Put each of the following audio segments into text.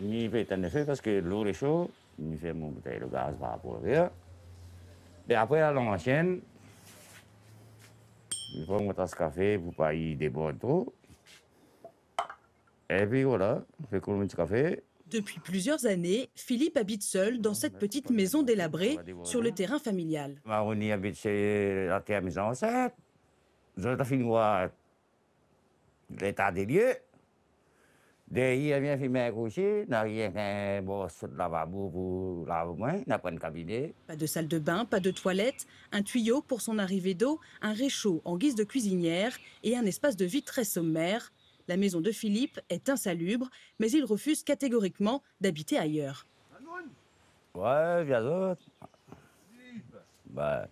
Il fait en effet parce que l'eau est chaude, il fait mon bouteille de gaz par rapport au verre. Et après, à l'ancienne, il faut monter ce café pour pas y déborder trop. Et puis voilà, on fait couler un petit café. Depuis plusieurs années, Philippe habite seul dans cette petite maison délabrée sur le terrain familial. Maroni habite chez la terre maison enceinte. Je te fais voir l'état des lieux. Derrière, il vient filmer un coucher, n'a rien qu'un brosse de lavabo pour laver moins, n'a pas de cabinet. Pas de salle de bain, pas de toilette, un tuyau pour son arrivée d'eau, un réchaud en guise de cuisinière et un espace de vie très sommaire. La maison de Philippe est insalubre, mais il refuse catégoriquement d'habiter ailleurs. Ouais, bien d'autres. Bah,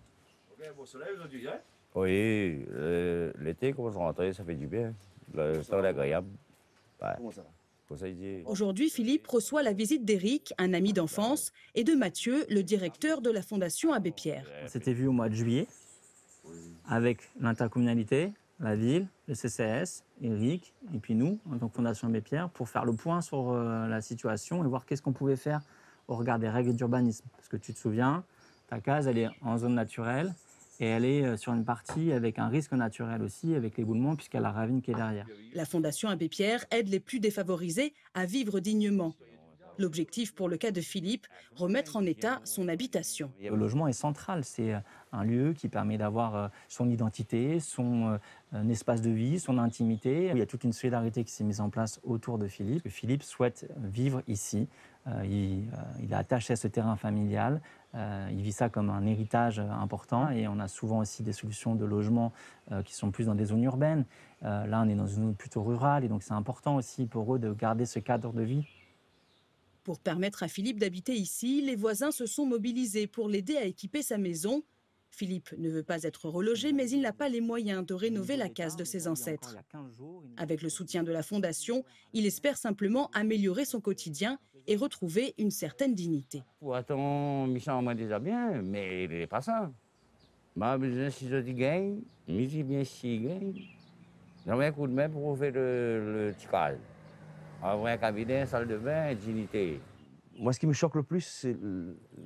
Bon soleil aujourd'hui, hein? oui, l'été commence à rentrer, ça fait du bien. Le temps est agréable. Ouais. Comment ça va? Pour ça, il dit. Aujourd'hui, Philippe reçoit la visite d'Éric, un ami d'enfance, et de Mathieu, le directeur de la Fondation Abbé Pierre. On s'était vu au mois de juillet avec l'intercommunalité, la ville, le CCS, Éric, et puis nous, en tant que Fondation Abbé Pierre, pour faire le point sur la situation et voir qu'est-ce qu'on pouvait faire au regard des règles d'urbanisme. Parce que tu te souviens, ta case, elle est en zone naturelle et elle est sur une partie avec un risque naturel aussi, avec l'éboulement, puisqu'il y a la ravine qui est derrière. La Fondation Abbé Pierre aide les plus défavorisés à vivre dignement. L'objectif pour le cas de Philippe, remettre en état son habitation. Le logement est central, c'est un lieu qui permet d'avoir son identité, son espace de vie, son intimité. Il y a toute une solidarité qui s'est mise en place autour de Philippe. Philippe souhaite vivre ici, il est attaché à ce terrain familial, il vit ça comme un héritage important et on a souvent aussi des solutions de logement qui sont plus dans des zones urbaines. Là, on est dans une zone plutôt rurale et donc c'est important aussi pour eux de garder ce cadre de vie. Pour permettre à Philippe d'habiter ici, les voisins se sont mobilisés pour l'aider à équiper sa maison. Philippe ne veut pas être relogé, mais il n'a pas les moyens de rénover la case de ses ancêtres. Avec le soutien de la Fondation, il espère simplement améliorer son quotidien et retrouver une certaine dignité. Pourtant, Michel m'a déjà bien, mais il n'est pas ça. Ma besoin, si je dis gagne, mais si bien si gagne, j'aimerais un coup de main pour faire le ticage. Avoir un cabinet, une salle de bain, une dignité. Moi, ce qui me choque le plus, c'est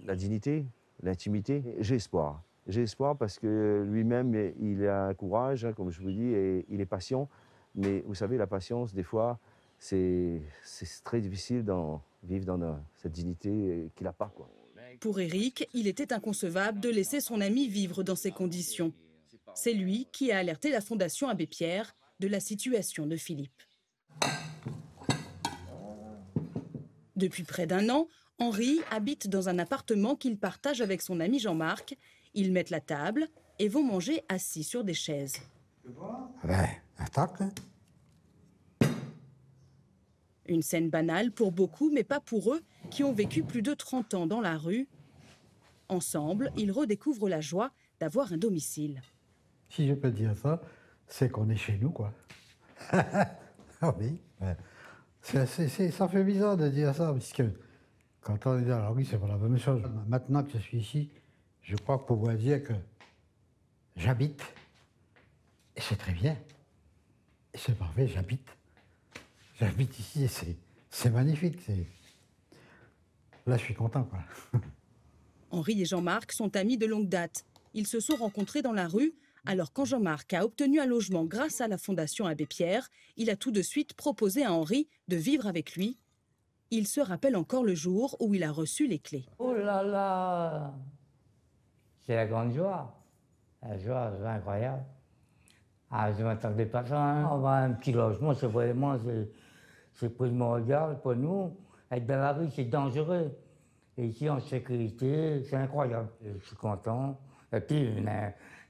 la dignité, l'intimité. J'ai espoir. J'ai espoir parce que lui-même, il a un courage, hein, comme je vous dis, et il est patient. Mais vous savez, la patience, des fois, c'est très difficile de vivre dans cette dignité qu'il n'a pas, quoi. Pour Éric, il était inconcevable de laisser son ami vivre dans ces conditions. C'est lui qui a alerté la Fondation Abbé Pierre de la situation de Philippe. Depuis près d'un an, Henri habite dans un appartement qu'il partage avec son ami Jean-Marc. Ils mettent la table et vont manger assis sur des chaises. Ouais, attaque. Une scène banale pour beaucoup, mais pas pour eux, qui ont vécu plus de 30 ans dans la rue. Ensemble, ils redécouvrent la joie d'avoir un domicile. Si je peux dire ça, c'est qu'on est chez nous, quoi. Ah oui. Ouais. Ça fait bizarre de dire ça, parce que quand on est dans la rue, c'est pas la même chose. Maintenant que je suis ici, je crois pouvoir dire que j'habite. Et c'est très bien. Et c'est parfait, j'habite. J'habite ici et c'est magnifique. Là, je suis content, quoi. Henri et Jean-Marc sont amis de longue date. Ils se sont rencontrés dans la rue. Alors quand Jean-Marc a obtenu un logement grâce à la Fondation Abbé Pierre, il a tout de suite proposé à Henri de vivre avec lui. Il se rappelle encore le jour où il a reçu les clés. Oh là là! C'est la grande joie. La joie, c'est incroyable. Ah, je ne m'attendais pas à ça. Hein. Avoir un petit logement, c'est vraiment, c'est primordial pour nous. Être dans la rue, c'est dangereux. Et ici, en sécurité, c'est incroyable. Je suis content. Et puis,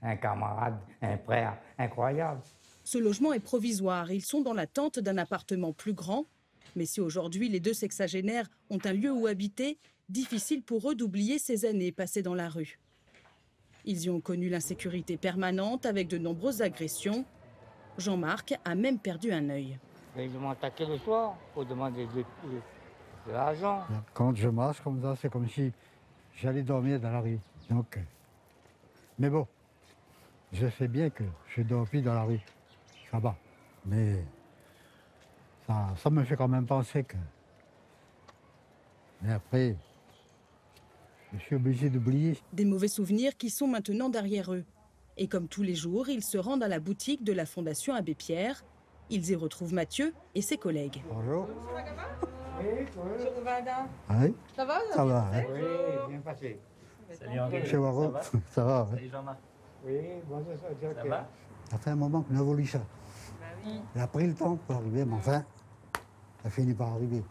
un camarade, un frère incroyable. Ce logement est provisoire. Ils sont dans l'attente d'un appartement plus grand. Mais si aujourd'hui les deux sexagénaires ont un lieu où habiter, difficile pour eux d'oublier ces années passées dans la rue. Ils y ont connu l'insécurité permanente avec de nombreuses agressions. Jean-Marc a même perdu un œil. Ils m'ont attaqué le soir pour demander de l'argent. Quand je marche comme ça, c'est comme si j'allais dormir dans la rue. Donc, mais bon, je sais bien que je dors plus dans la rue. Ça va. Mais ça me fait quand même penser que Mais après, je suis obligé d'oublier. Des mauvais souvenirs qui sont maintenant derrière eux. Et comme tous les jours, ils se rendent à la boutique de la Fondation Abbé Pierre. Ils y retrouvent Mathieu et ses collègues. Bonjour. Oui, Oui, ça va? ça va. Hein. Oui, bien passé. Salut Henri. Chez Waro, ça va. Hein. Salut Jean-Marc. Oui, bon, Ça va? Ça fait un moment qu'on a voulu ça. Il a pris le temps pour arriver, mais enfin, ça finit par arriver.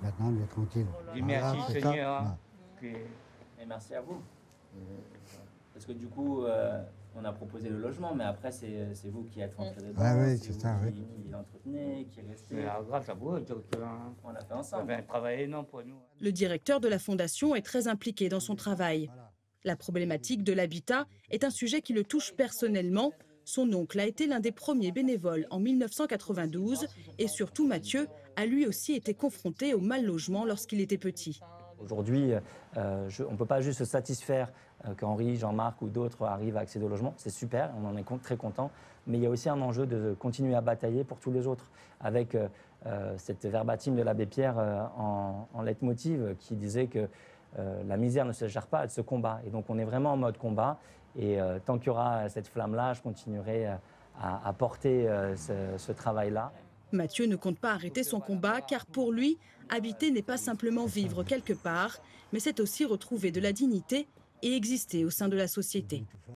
Maintenant, on est tranquille. Dis merci, c'est ça. Seigneur. Ouais. Puis, Et merci à vous. Parce que du coup, on a proposé le logement, mais après, c'est vous qui êtes rentré dedans. Ouais, c'est c'est vous ça, qui l'entretenez, qui restez. grâce à vous, docteur, On l'a fait ça ensemble. fait un travail énorme pour nous. Le directeur de la Fondation est très impliqué dans son travail. La problématique de l'habitat est un sujet qui le touche personnellement. Son oncle a été l'un des premiers bénévoles en 1992 et surtout Mathieu a lui aussi été confronté au mal logement lorsqu'il était petit. Aujourd'hui, on ne peut pas juste se satisfaire qu'Henri, Jean-Marc ou d'autres arrivent à accéder au logement. C'est super, on en est très content. Mais il y a aussi un enjeu de continuer à batailler pour tous les autres. Avec cette verbatim de l'abbé Pierre en leitmotiv qui disait que la misère ne se gère pas, elle se combat. Et donc on est vraiment en mode combat. Et tant qu'il y aura cette flamme-là, je continuerai à porter ce travail-là. Mathieu ne compte pas arrêter son combat car pour lui, habiter n'est pas simplement vivre quelque part, mais c'est aussi retrouver de la dignité et exister au sein de la société.